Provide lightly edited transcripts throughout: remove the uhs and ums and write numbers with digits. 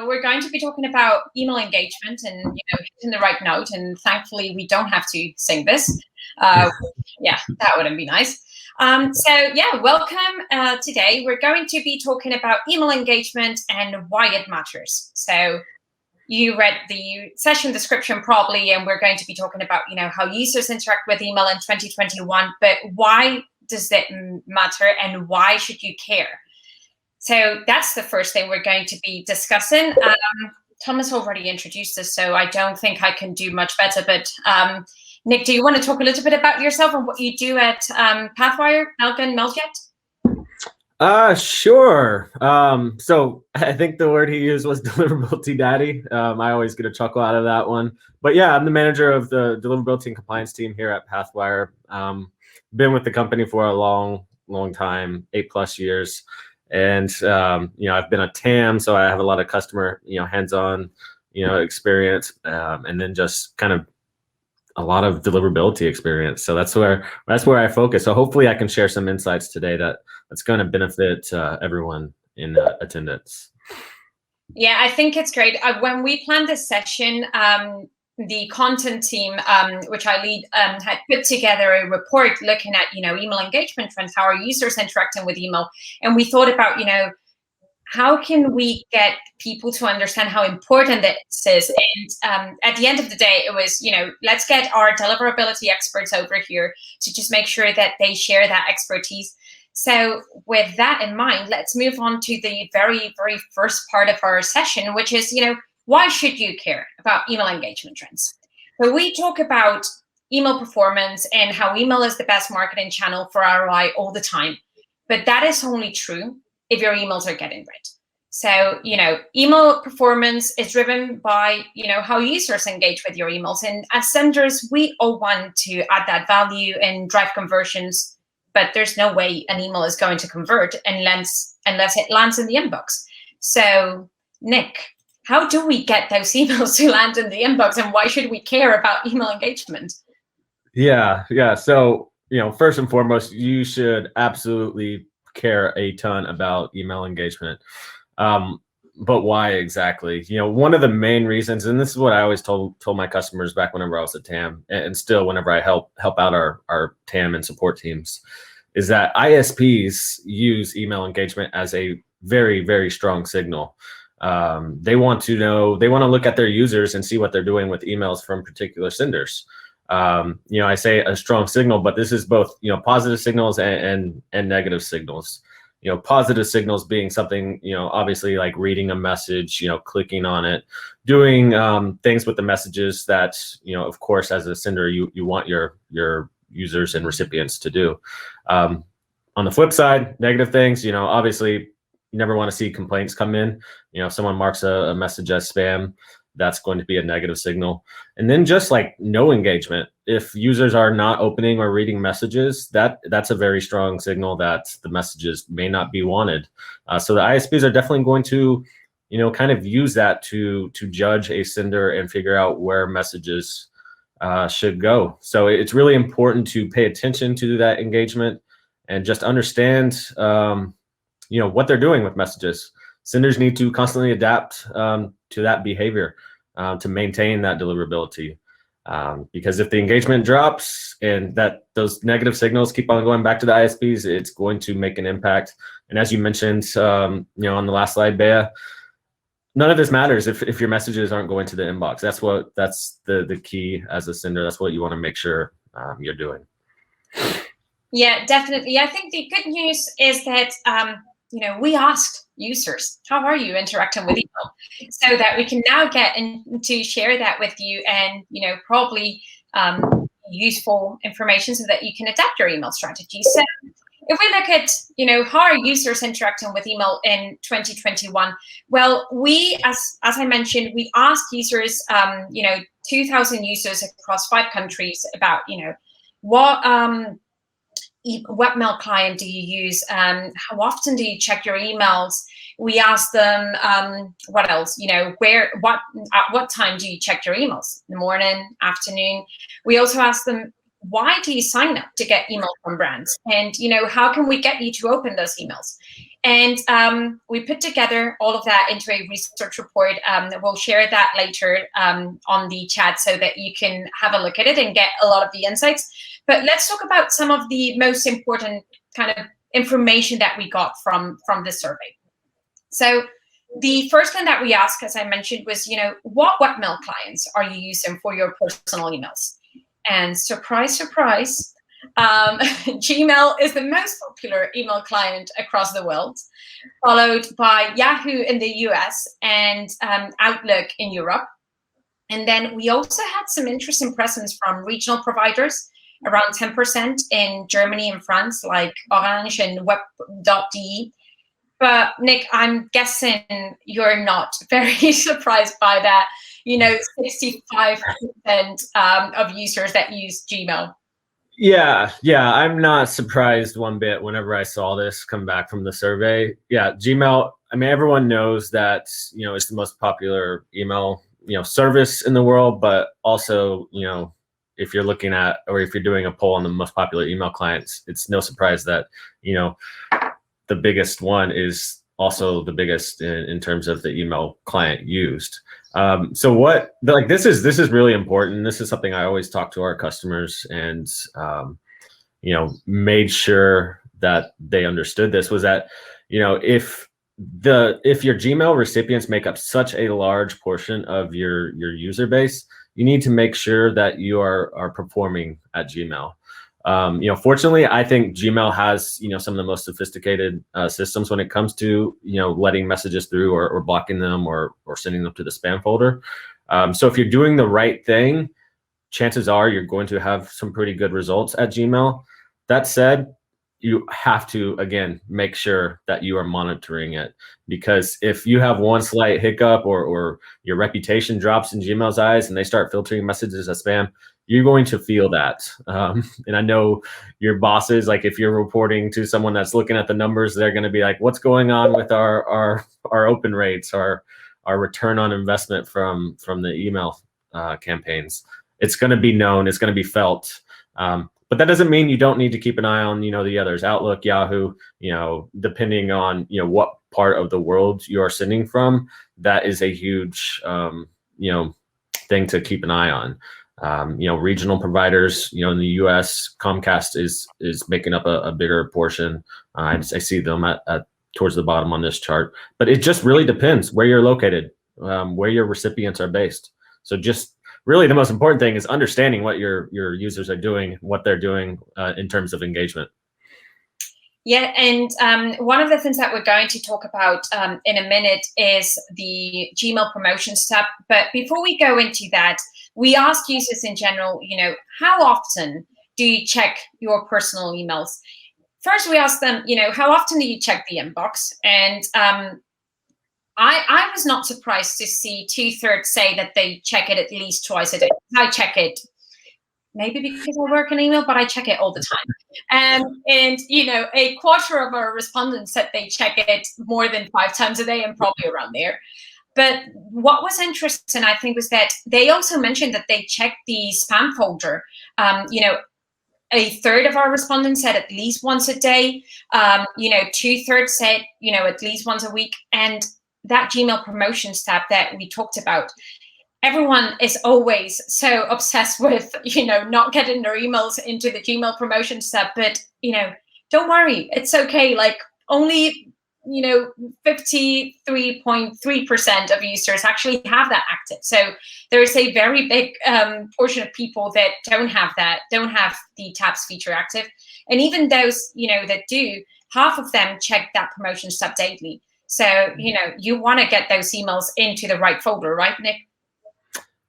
We're going to be talking about email engagement and hitting the right note. And thankfully, we don't have to sing this. Yeah, that wouldn't be nice. Welcome. Today, we're going to be talking about email engagement and why it matters. So you read the session description probably, and we're going to be talking about how users interact with email in 2021. But why does that matter, and why should you care? So that's the first thing we're going to be discussing. Thomas already introduced us, so I don't think I can do much better. But Nick, do you want to talk a little bit about yourself and what you do at Pathwire, Meljet? Sure. So I think the word he used was Deliverability Daddy. I always get a chuckle out of that one. But yeah, I'm the manager of the Deliverability and Compliance team here at Pathwire. Been with the company for a long time, 8+ years. And, I've been a TAM, so I have a lot of customer, hands-on, experience, and then just kind of a lot of deliverability experience. So that's where I focus. So hopefully I can share some insights today that's going to benefit everyone in attendance. Yeah, I think it's great. When we planned this session, the content team, which I lead, had put together a report looking at, email engagement trends, how are users interacting with email. And we thought about, how can we get people to understand how important this is? And at the end of the day, it was, let's get our deliverability experts over here to just make sure that they share that expertise. So with that in mind, let's move on to the very, very first part of our session, which is, why should you care about email engagement trends? So we talk about email performance and how email is the best marketing channel for ROI all the time. But that is only true if your emails are getting read. So, email performance is driven by, how users engage with your emails. And as senders, we all want to add that value and drive conversions, but there's no way an email is going to convert unless it lands in the inbox. So, Nick, how do we get those emails to land in the inbox, and why should we care about email engagement? Yeah. So, first and foremost, you should absolutely care a ton about email engagement. But why exactly? One of the main reasons, and this is what I always told my customers back whenever I was at TAM, and still whenever I help out our TAM and support teams, is that ISPs use email engagement as a very, very strong signal. They want to look at their users and see what they're doing with emails from particular senders. I say a strong signal, but this is both, positive signals and negative signals. Positive signals being something, obviously like reading a message, clicking on it, doing things with the messages that, of course, as a sender, you want your users and recipients to do. On the flip side, negative things, obviously, you never want to see complaints come in. If someone marks a message as spam, that's going to be a negative signal. And then just like no engagement. If users are not opening or reading messages, that's a very strong signal that the messages may not be wanted. So the ISPs are definitely going to, kind of use that to judge a sender and figure out where messages should go. So it's really important to pay attention to that engagement and just understand what they're doing with messages. Senders need to constantly adapt to that behavior to maintain that deliverability. Because if the engagement drops and those negative signals keep on going back to the ISPs, it's going to make an impact. And as you mentioned, on the last slide, Bea, none of this matters if your messages aren't going to the inbox. That's the key as a sender. That's what you want to make sure you're doing. Yeah, definitely. I think the good news is that we asked users, how are you interacting with email? So that we can now get to share that with you and, probably useful information so that you can adapt your email strategy. So if we look at, how are users interacting with email in 2021? Well, we, as I mentioned, we asked users, 2,000 users across 5 countries about, what webmail client do you use? How often do you check your emails? We asked them, what else? At what time do you check your emails? In the morning, afternoon? We also asked them, why do you sign up to get email from brands? And, how can we get you to open those emails? And we put together all of that into a research report. We'll share that later on the chat so that you can have a look at it and get a lot of the insights. But let's talk about some of the most important kind of information that we got from the survey. So the first thing that we asked, as I mentioned, was, what webmail clients are you using for your personal emails? And surprise, surprise, Gmail is the most popular email client across the world, followed by Yahoo in the US and Outlook in Europe. And then we also had some interesting presence from regional providers, around 10% in Germany and France, like Orange and Web.de. But Nick, I'm guessing you're not very surprised by that. 65% of users that use Gmail. Yeah, I'm not surprised one bit whenever I saw this come back from the survey. Yeah, Gmail, I mean, everyone knows that, it's the most popular email, service in the world, but also, if you're looking at, or if you're doing a poll on the most popular email clients, it's no surprise that, the biggest one is also the biggest in terms of the email client used. So this is really important. This is something I always talk to our customers and, made sure that they understood this, was that, if your Gmail recipients make up such a large portion of your user base, you need to make sure that you are performing at Gmail. Fortunately, I think Gmail has, some of the most sophisticated systems when it comes to, letting messages through or blocking them or sending them to the spam folder. So if you're doing the right thing, chances are you're going to have some pretty good results at Gmail. That said, you have to, again, make sure that you are monitoring it, because if you have one slight hiccup or your reputation drops in Gmail's eyes and they start filtering messages as spam, you're going to feel that. And I know your bosses, like if you're reporting to someone that's looking at the numbers, they're going to be like, what's going on with our open rates, our return on investment from the email campaigns? It's going to be known, it's going to be felt. But that doesn't mean you don't need to keep an eye on, the others, Outlook, Yahoo, depending on, what part of the world you are sending from. That is a huge, thing to keep an eye on. Regional providers, in the US, Comcast is making up a bigger portion. I see them at towards the bottom on this chart, but it just really depends where you're located, where your recipients are based. So just really the most important thing is understanding what your users are doing, what they're doing in terms of engagement. Yeah, and one of the things that we're going to talk about in a minute is the Gmail promotions tab. But before we go into that, we asked users in general, how often do you check your personal emails? First, we asked them, how often do you check the inbox? And I was not surprised to see 2/3 say that they check it at least twice a day. I check it maybe because I work in email, but I check it all the time. And a quarter of our respondents said they check it more than 5 times a day, and probably around there. But what was interesting, I think, was that they also mentioned that they check the spam folder. A third of our respondents said at least once a day. 2/3 said, at least once a week. And that Gmail promotions tab that we talked about, everyone is always so obsessed with, not getting their emails into the Gmail promotions tab. But, don't worry, it's okay. Like only, 53.3% of users actually have that active. So there is a very big portion of people that don't have the tabs feature active. And even those, that do, half of them check that promotions tab daily. So, you want to get those emails into the right folder, right, Nick?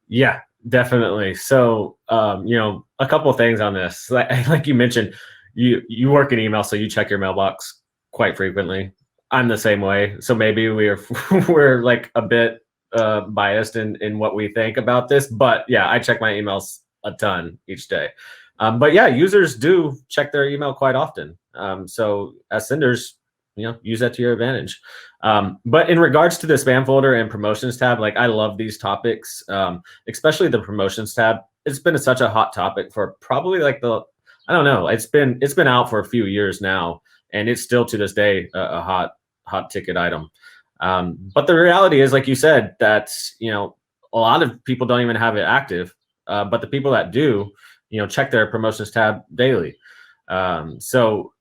Yeah, definitely. So, a couple of things on this. Like you mentioned, you work in email, so you check your mailbox quite frequently. I'm the same way. So maybe we're like a bit biased in what we think about this. But yeah, I check my emails a ton each day. But yeah, users do check their email quite often. So as senders, use that to your advantage. But in regards to the spam folder and promotions tab, like I love these topics, especially the promotions tab. It's been such a hot topic for probably like I don't know, it's been out for a few years now, and it's still to this day a hot hot ticket item. But the reality is, like you said, that, you know, a lot of people don't even have it active, but the people that do, you know, check their promotions tab daily. So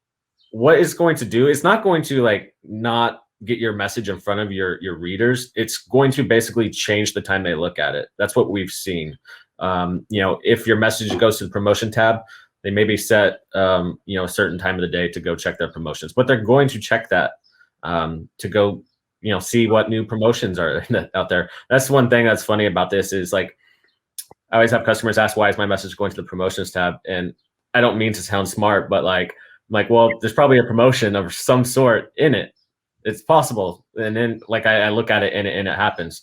what it's going to do, it's not going to like not get your message in front of your readers. It's going to basically change the time they look at it. That's what we've seen. You know, if your message goes to the promotion tab, they maybe set you know, a certain time of the day to go check their promotions, but they're going to check that to go, you know, see what new promotions are out there. That's one thing that's funny about this is, like, I always have customers ask, why is my message going to the promotions tab? And I don't mean to sound smart, but like, well, there's probably a promotion of some sort in it. It's possible. And then like I look at it and it happens.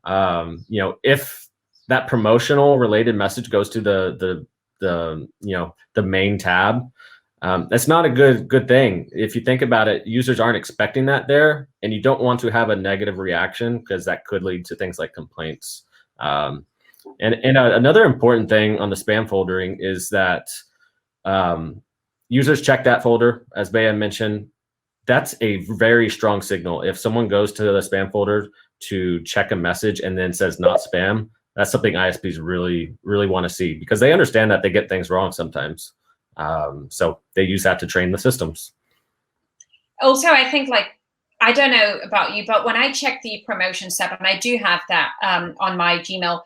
You know, if that promotional related message goes to the you know, the main tab, that's not a good thing. If you think about it, users aren't expecting that there, and you don't want to have a negative reaction because that could lead to things like complaints. And another important thing on the spam foldering is that users check that folder, as Bea mentioned. That's a very strong signal. If someone goes to the spam folder to check a message and then says not spam, that's something ISPs really want to see, because they understand that they get things wrong sometimes. So they use that to train the systems. Also, I think, like, I don't know about you, but when I check the promotions tab, and I do have that on my Gmail,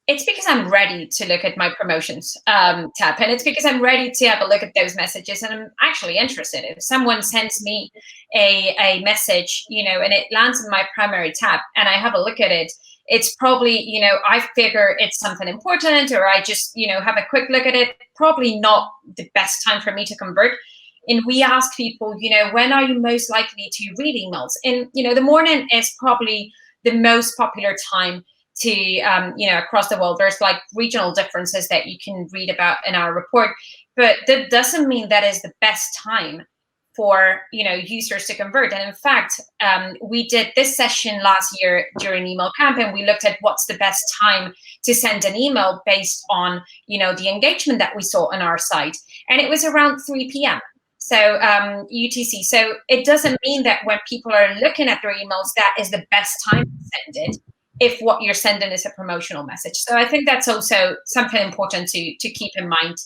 it's because I'm ready to look at my promotions tab, and it's because I'm ready to have a look at those messages, and I'm actually interested. If someone sends me a message, you know, and it lands in my primary tab, and I have a look at it, it's probably, you know, I figure it's something important, or I just, you know, have a quick look at it. Probably not the best time for me to convert. And we ask people, you know, when are you most likely to read emails? And, you know, the morning is probably the most popular time to, you know, across the world. There's like regional differences that you can read about in our report, but that doesn't mean that is the best time for, you know, users to convert. And in fact, we did this session last year during email camp, and we looked at what's the best time to send an email based on, you know, the engagement that we saw on our site. And it was around 3 p.m. So UTC. So it doesn't mean that when people are looking at their emails, that is the best time to send it, if what you're sending is a promotional message. So I think that's also something important to keep in mind.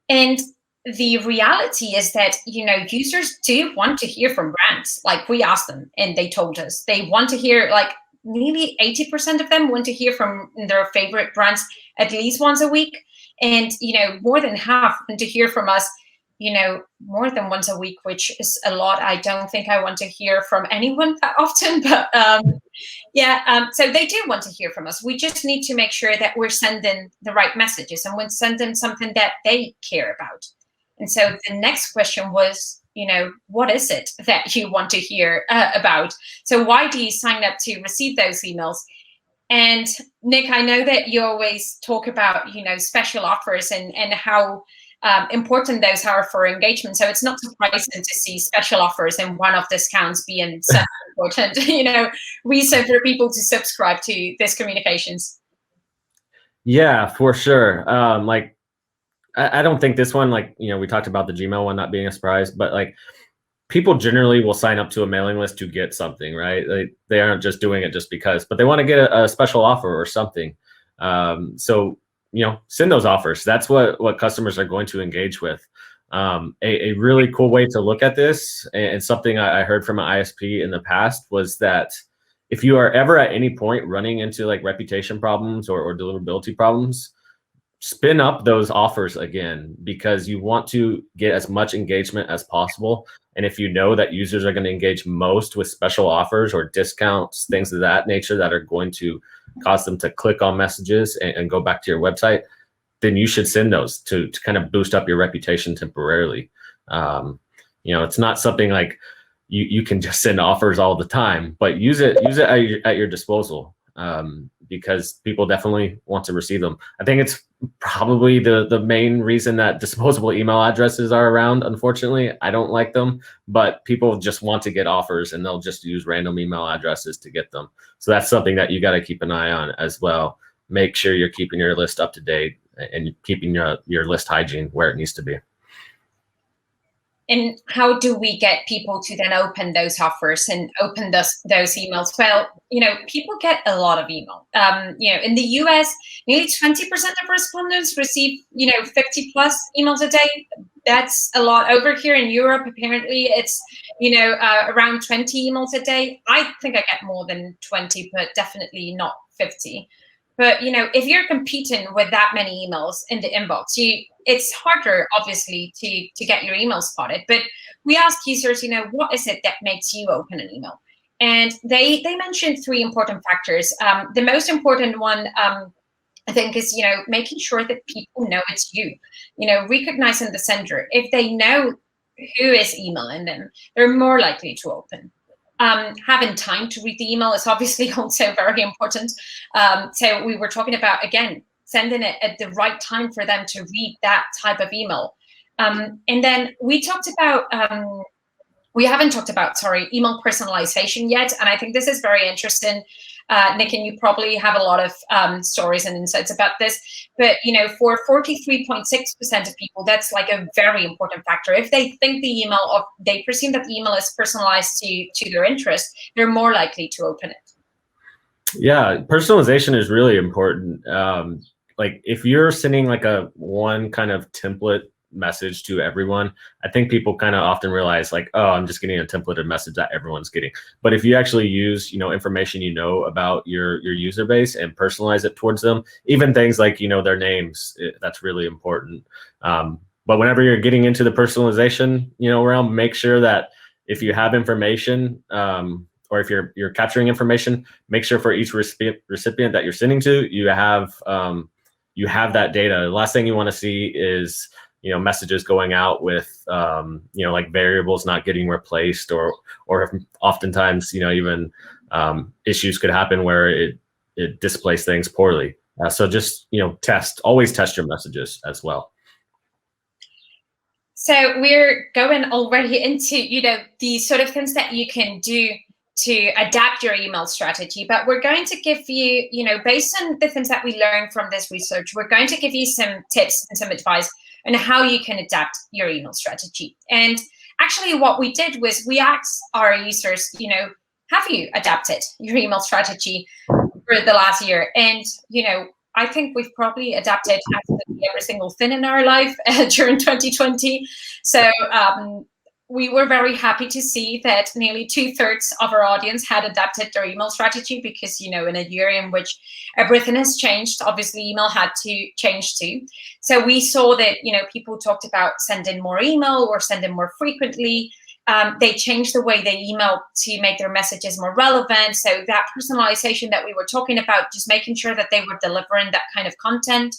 And the reality is that, you know, users do want to hear from brands. Like, we asked them and they told us they want to hear, like, nearly 80% of them want to hear from their favorite brands at least once a week. And, you know, more than half want to hear from us, you know, more than once a week, which is a lot. I don't think I want to hear from anyone that often, but so they do want to hear from us. We just need to make sure that we're sending the right messages, and we're sending something that they care about. And so the next question was, you know, what is it that you want to hear about? So why do you sign up to receive those emails? And Nick, I know that you always talk about, you know, special offers and how important those are for engagement. So it's not surprising to see special offers and one-off discounts being so important, you know, reason for people to subscribe to this communications. Yeah, for sure. Like, I don't think this one, like, you know, we talked about the Gmail one not being a surprise, but like, people generally will sign up to a mailing list to get something, right? They aren't just doing it just because, but they want to get a special offer or something. So, you know, send those offers. That's what customers are going to engage with. A really cool way to look at this, and something I heard from an ISP in the past, was that if you are ever at any point running into like reputation problems or deliverability problems, spin up those offers again, because you want to get as much engagement as possible. And if you know that users are going to engage most with special offers or discounts, things of that nature that are going to cause them to click on messages and go back to your website, then you should send those to kind of boost up your reputation temporarily. You know, it's not something like you can just send offers all the time, but use it at your disposal, because people definitely want to receive them. I think it's probably the main reason that disposable email addresses are around. Unfortunately, I don't like them, but people just want to get offers, and they'll just use random email addresses to get them. So that's something that you got to keep an eye on as well. Make sure you're keeping your list up to date and keeping your list hygiene where it needs to be. And how do we get people to then open those offers and open those emails? Well, people get a lot of email. In the US, nearly 20% of respondents receive, 50 plus emails a day. That's a lot. Over here in Europe, apparently it's, around 20 emails a day. I think I get more than 20, but definitely not 50. But, if you're competing with that many emails in the inbox, it's harder, obviously, to get your email spotted. But we ask users, what is it that makes you open an email? And they mentioned 3 important factors. The most important one, I think, is, making sure that people know it's you, recognizing the sender. If they know who is emailing them, they're more likely to open. Having time to read the email is obviously also very important. So we were talking about, again, sending it at the right time for them to read that type of email. And then we haven't talked about, email personalization yet. And I think this is very interesting. Nick, and you probably have a lot of stories and insights about this. But, for 43.6% of people, that's like a very important factor. If they think they presume that the email is personalized to their interest, they're more likely to open it. Yeah, personalization is really important. Like if you're sending like one kind of template message to everyone, I think people kind of often realize like, oh, I'm just getting a templated message that everyone's getting. But if you actually use, information about your user base and personalize it towards them, even things like, their names, that's really important. But whenever you're getting into the personalization, realm, make sure that if you have information, or if you're capturing information, make sure for each recipient that you're sending to, you have that data. The last thing you want to see is messages going out with like variables not getting replaced, or oftentimes even issues could happen where it displays things poorly. So just always test your messages as well. So we're going already into the sort of things that you can do to adapt your email strategy, but we're going to give you, based on the things that we learned from this research, we're going to give you some tips and some advice on how you can adapt your email strategy. And actually what we did was we asked our users, have you adapted your email strategy for the last year? And, I think we've probably adapted absolutely every single thing in our life during 2020. So we were very happy to see that nearly 2/3 of our audience had adapted their email strategy because, in a year in which everything has changed, obviously email had to change too. So we saw that, people talked about sending more email or sending more frequently. They changed the way they email to make their messages more relevant. So that personalization that we were talking about, just making sure that they were delivering that kind of content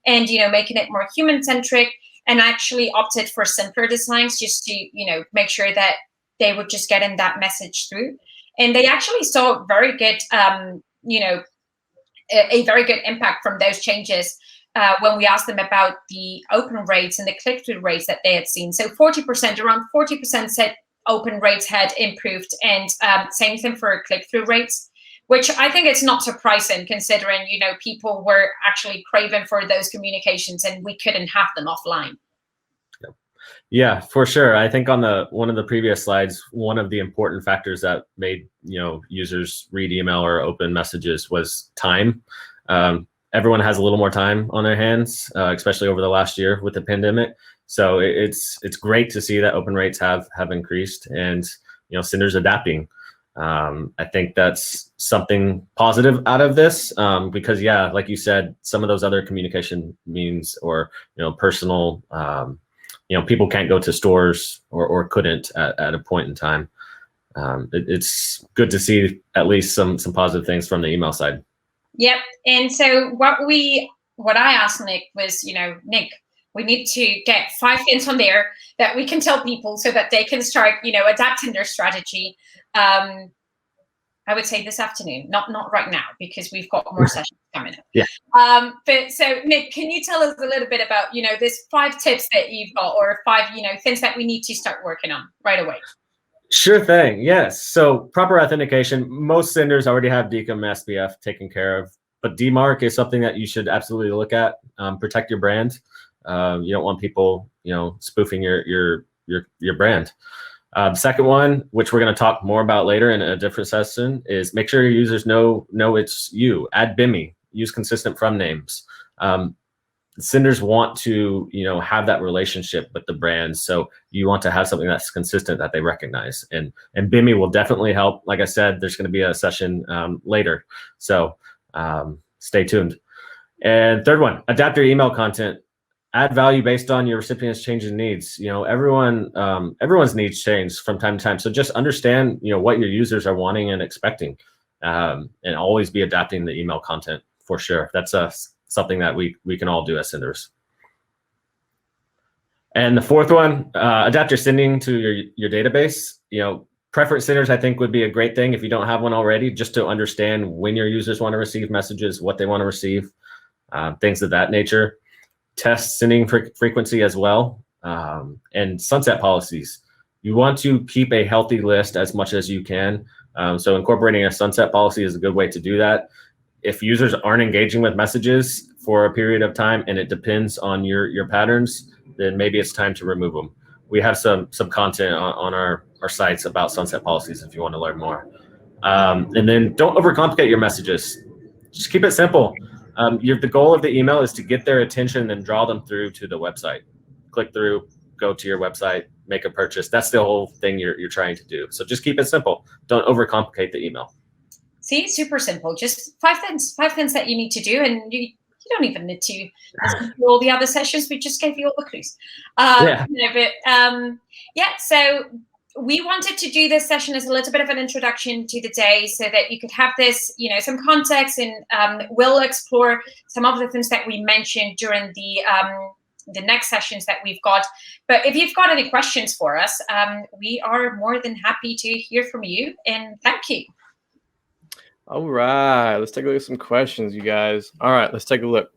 and, making it more human-centric, and actually opted for simpler designs just to, make sure that they were just getting that message through. And they actually saw very good, a very good impact from those changes when we asked them about the open rates and the click-through rates that they had seen. So around 40% said open rates had improved, and same thing for click-through rates, which I think it's not surprising considering, people were actually craving for those communications and we couldn't have them offline. Yeah, for sure. I think on one of the previous slides, one of the important factors that made, users read email or open messages was time. Everyone has a little more time on their hands, especially over the last year with the pandemic. So it's great to see that open rates have increased and, senders adapting. I think that's something positive out of this because, yeah, like you said, some of those other communication means or, personal, people can't go to stores or couldn't at a point in time. It's good to see at least some positive things from the email side. Yep. And so what I asked Nick was, Nick, we need to get 5 things on there that we can tell people so that they can start, adapting their strategy. I would say this afternoon, not right now, because we've got more sessions coming up. Yeah. But so Nick, can you tell us a little bit about, this 5 tips that you've got, or 5, things that we need to start working on right away? Sure thing. Yes. So proper authentication, most senders already have DKIM SPF taken care of, but DMARC is something that you should absolutely look at. Protect your brand. You don't want people, spoofing your your brand. Second one, which we're going to talk more about later in a different session, is make sure your users know it's you. Add BIMI. Use consistent from names. Senders want to, have that relationship with the brand. So you want to have something that's consistent that they recognize. And BIMI will definitely help. Like I said, there's going to be a session later. So stay tuned. And third one, adapt your email content. Add value based on your recipient's changing needs. Everyone's needs change from time to time. So just understand, what your users are wanting and expecting, and always be adapting the email content for sure. That's something that we can all do as senders. And the fourth one, adapt your sending to your database. Preference centers, I think, would be a great thing if you don't have one already, just to understand when your users want to receive messages, what they want to receive, things of that nature. Test sending frequency as well, and sunset policies. You want to keep a healthy list as much as you can. So incorporating a sunset policy is a good way to do that. If users aren't engaging with messages for a period of time and it depends on your patterns, then maybe it's time to remove them. We have some content on our sites about sunset policies if you want to learn more. And then don't overcomplicate your messages. Just keep it simple. The goal of the email is to get their attention and draw them through to the website. Click through, go to your website, make a purchase. That's the whole thing you're trying to do. So just keep it simple. Don't overcomplicate the email. See, super simple. Just five things that you need to do, and you don't even need to listen to all the other sessions. We just gave you all the clues. So we wanted to do this session as a little bit of an introduction to the day so that you could have this, some context, and we'll explore some of the things that we mentioned during the next sessions that we've got. But if you've got any questions for us, we are more than happy to hear from you, and thank you. All right, let's take a look at some questions, you guys. All right, let's take a look.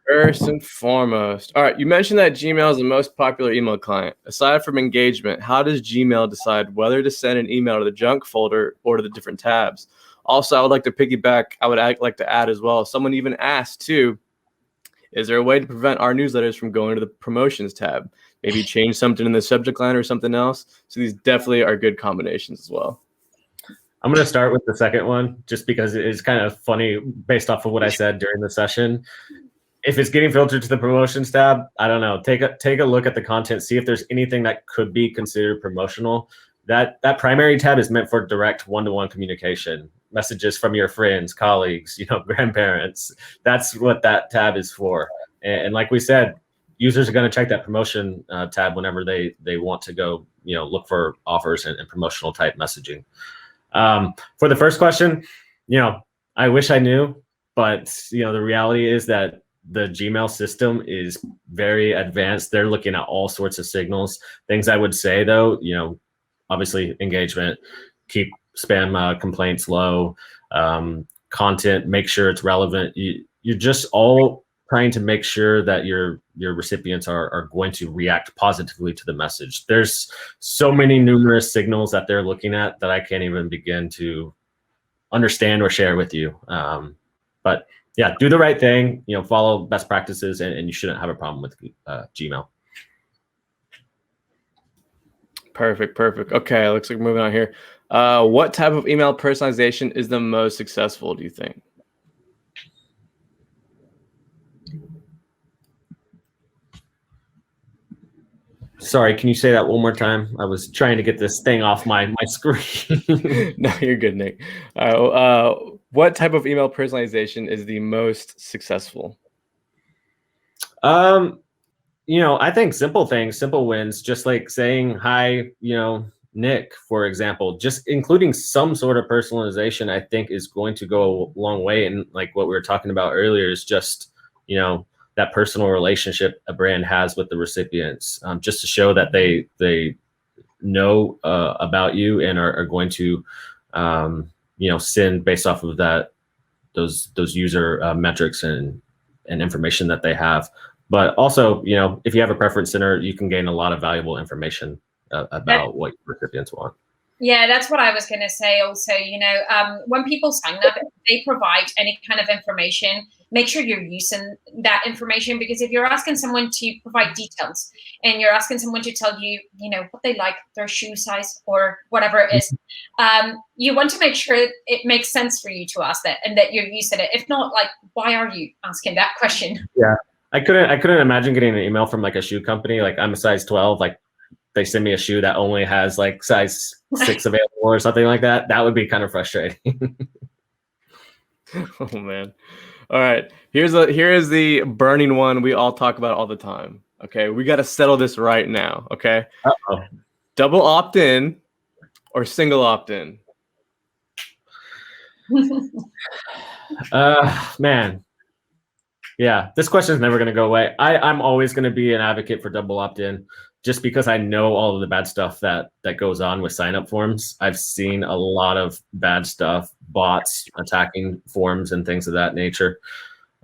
First and foremost, all right, you mentioned that Gmail is the most popular email client. Aside from engagement, how does Gmail decide whether to send an email to the junk folder or to the different tabs? Also, I would like to piggyback. I would like to add as well. Someone even asked too, is there a way to prevent our newsletters from going to the promotions tab? Maybe change something in the subject line or something else. So these definitely are good combinations as well. I'm going to start with the second one, just because it is kind of funny based off of what I said during the session. If it's getting filtered to the promotions tab, I don't know. Take a look at the content, see if there's anything that could be considered promotional. That primary tab is meant for direct one-to-one communication, messages from your friends, colleagues, grandparents. That's what that tab is for. And like we said, users are going to check that promotion tab whenever they want to go, look for offers and promotional type messaging. For the first question, I wish I knew, but the reality is that the Gmail system is very advanced. They're looking at all sorts of signals. Things I would say though, obviously engagement, keep spam complaints low, content, make sure it's relevant. You're just all trying to make sure that your recipients are going to react positively to the message. There's so many numerous signals that they're looking at that I can't even begin to understand or share with you. But yeah, do the right thing, follow best practices, and you shouldn't have a problem with Gmail. Perfect. Okay, looks like we're moving on here. What type of email personalization is the most successful, do you think? Sorry, can you say that one more time? I was trying to get this thing off my screen. No, you're good, Nick. What type of email personalization is the most successful? I think simple things, simple wins, just like saying hi, Nick, for example, just including some sort of personalization, I think is going to go a long way. And like what we were talking about earlier is just, that personal relationship a brand has with the recipients, just to show that they know about you and are going to, send based off of those user metrics and information that they have. But also, if you have a preference center, you can gain a lot of valuable information about what your recipients want. Yeah, that's what I was going to say also. When people sign up, they provide any kind of information, make sure you're using that information, because if you're asking someone to provide details and you're asking someone to tell you, what they like, their shoe size or whatever it is, you want to make sure it makes sense for you to ask that and that you're used to it. If not, like, why are you asking that question? Yeah. I couldn't imagine getting an email from like a shoe company. Like, I'm a size 12, like they send me a shoe that only has like size 6 available or something like that. That would be kind of frustrating. Oh man. All right. Here is the burning one we all talk about all the time. Okay. We got to settle this right now. Okay. Uh-oh. Double opt-in or single opt-in? Man. Yeah, this question is never going to go away. I'm always going to be an advocate for double opt-in, just because I know all of the bad stuff that goes on with sign-up forms. I've seen a lot of bad stuff, bots attacking forms and things of that nature.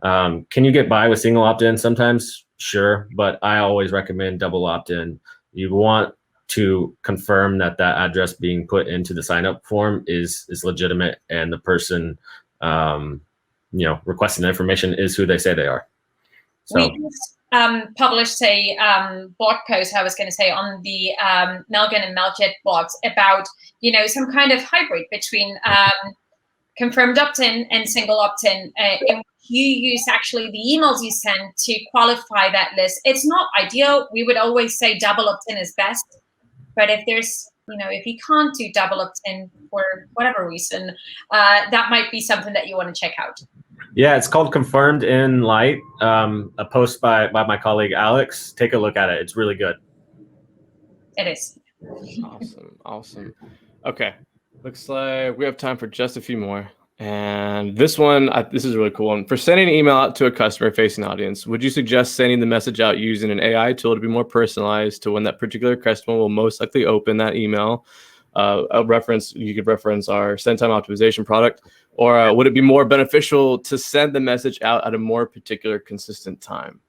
Can you get by with single opt-in sometimes? Sure, but I always recommend double opt-in. You want to confirm that address being put into the sign-up form is legitimate, and the person requesting the information is who they say they are. So we just published a blog post, I was going to say, on the Melgen and Meljet blogs about, some kind of hybrid between confirmed opt-in and single opt-in. And you use actually the emails you send to qualify that list. It's not ideal. We would always say double opt-in is best. But if there's, if you can't do double opt-in for whatever reason, that might be something that you want to check out. Yeah, it's called Confirmed in Light, a post by my colleague Alex. Take a look at it. It's really good. It is. Awesome. Okay, looks like we have time for just a few more. And this one, this is a really cool one. For sending an email out to a customer-facing audience, would you suggest sending the message out using an AI tool to be more personalized to when that particular customer will most likely open that email? You could reference our send time optimization product, or would it be more beneficial to send the message out at a more particular consistent time?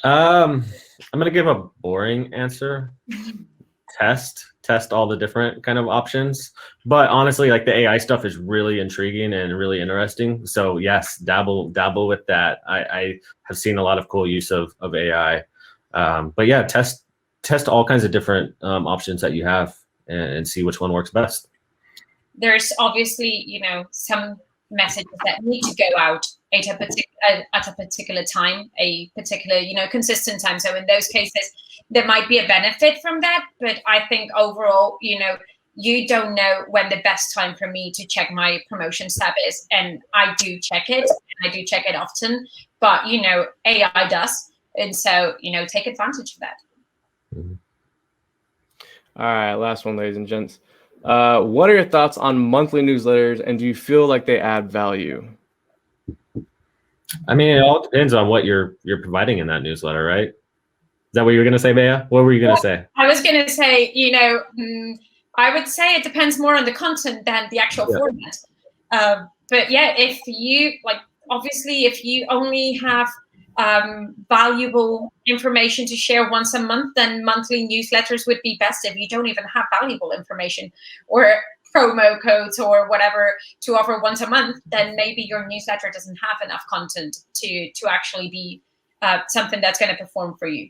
I'm going to give a boring answer. Test all the different kind of options. But honestly, like, the AI stuff is really intriguing and really interesting. So yes, dabble with that. I have seen a lot of cool use of AI. But yeah, test all kinds of different options that you have and see which one works best. There's obviously, some messages that need to go out at a particular time, a particular, consistent time. So in those cases, there might be a benefit from that. But I think overall, you don't know when the best time for me to check my promotions tab is. And I do check it, and I do check it often. But, AI does. And so, take advantage of that. Mm-hmm. All right, last one, ladies and gents. What are your thoughts on monthly newsletters, and do you feel like they add value? I mean, it all depends on what you're providing in that newsletter, right? Is that what you were going to say, Bea? What were you going to say? I was going to say, I would say it depends more on the content than the actual format. But yeah, if you obviously, if you only have valuable information to share once a month, then monthly newsletters would be best. If you don't even have valuable information or promo codes or whatever to offer once a month, then maybe your newsletter doesn't have enough content to actually be something that's going to perform for you.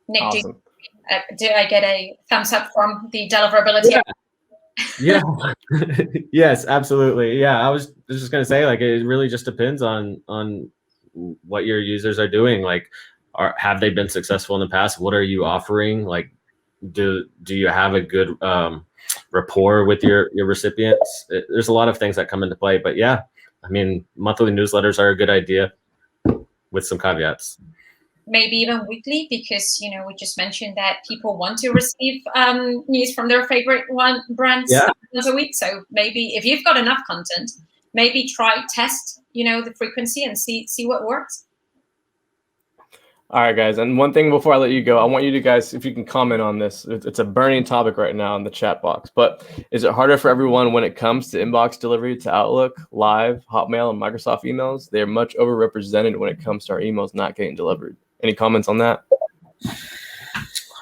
Nick, awesome. Do I get a thumbs up from the Deliverability? Yeah. Yes, absolutely. Yeah, I was just going to say, like, it really just depends on what your users are doing. Like, have they been successful in the past? What are you offering? Like, do you have a good rapport with your recipients? There's a lot of things that come into play. But yeah, I mean, monthly newsletters are a good idea with some caveats. Maybe even weekly, because we just mentioned that people want to receive news from their favorite brands once a week. So maybe if you've got enough content, maybe test the frequency and see what works. All right, guys. And one thing before I let you go, I want you to guys, if you can comment on this. It's a burning topic right now in the chat box. But is it harder for everyone when it comes to inbox delivery to Outlook, Live, Hotmail, and Microsoft emails? They're much overrepresented when it comes to our emails not getting delivered. Any comments on that?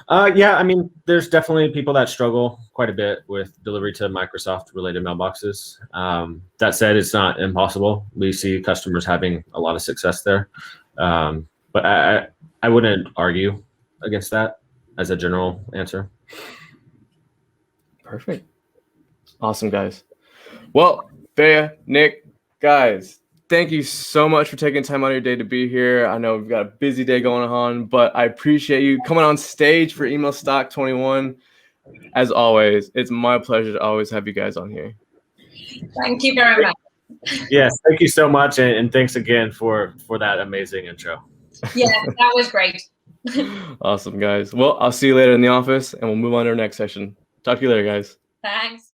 Yeah, I mean, there's definitely people that struggle quite a bit with delivery to Microsoft related mailboxes. That said, it's not impossible. We see customers having a lot of success there. But I wouldn't argue against that as a general answer. Perfect. Awesome, guys. Well, Bea, Nick, guys, thank you so much for taking time out of your day to be here. I know we've got a busy day going on, but I appreciate you coming on stage for Email Stock 21. As always, it's my pleasure to always have you guys on here. Thank you very much. Yes, thank you so much, and thanks again for that amazing intro. Yeah, that was great. Awesome, guys. Well, I'll see you later in the office, and we'll move on to our next session. Talk to you later, guys. Thanks.